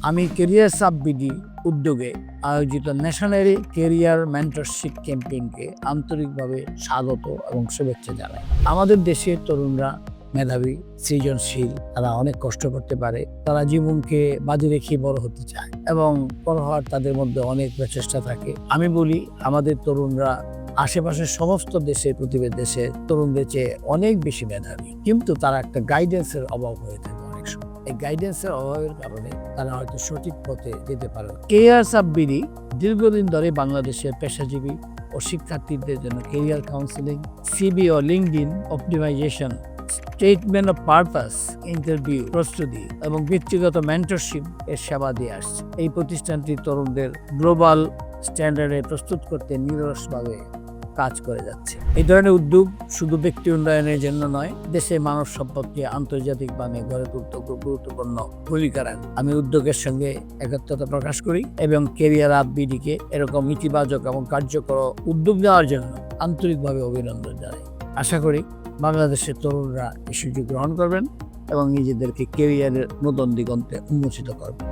আমি ক্যারিয়ার সাববিডি উদ্যোগে আয়োজিত ন্যাশনাল ক্যারিয়ার মেন্টরশিপ ক্যাম্পেইনকে আন্তরিকভাবে স্বাগত এবং শুভেচ্ছা জানাই। আমাদের দেশের তরুণরা মেধাবী, সৃজনশীল, তারা অনেক কষ্ট করতে পারে, তারা জীবনকে বাজি রেখে বড় হতে চায় এবং বড় হওয়ার তাদের মধ্যে অনেক প্রচেষ্টা থাকে। আমি বলি আমাদের তরুণরা আশেপাশের সমস্ত দেশের প্রতিবেশী দেশের তরুণদের চেয়ে অনেক বেশি মেধাবী, কিন্তু তারা একটা গাইডেন্সের অভাব হয়ে থাকে। অনেক সময় এই গাইডেন্সের অভাবের কারণে তারা হয়তো সঠিক পথে যেতে পারে না। ক্যারিয়ার সাববিডি দীর্ঘদিন ধরে বাংলাদেশের পেশাজীবী ও শিক্ষার্থীদের জন্য ক্যারিয়ার কাউন্সিলিং, সিভি ও LinkedIn optimisation, statement of purpose, interview প্রস্তুতি এবং ব্যক্তিগত মেন্টরশিপ এর সেবা দিয়ে আসছে। এই প্রতিষ্ঠানটি তরুণদের গ্লোবাল স্ট্যান্ডার্ডে প্রস্তুত করতে নিরলসভাবে কাজ করে যাচ্ছে। এই ধরনের উদ্যোগ শুধু ব্যক্তি উন্নয়নের জন্য নয়, দেশের মানব সম্পদকে আন্তর্জাতিকভাবে গড়ে তুলতে খুব গুরুত্বপূর্ণ ভূমিকা রাখে। আমি উদ্যোগের সঙ্গে একত্রতা প্রকাশ করি এবং ক্যারিয়ার সাববিডিকে এরকম ইতিবাচক এবং কার্যকর উদ্যোগ নেওয়ার জন্য আন্তরিকভাবে অভিনন্দন জানাই। আশা করি বাংলাদেশের তরুণরা এই সুযোগ গ্রহণ করবেন এবং নিজেদেরকে ক্যারিয়ারের নতুন দিগন্তে উন্মোচিত করবেন।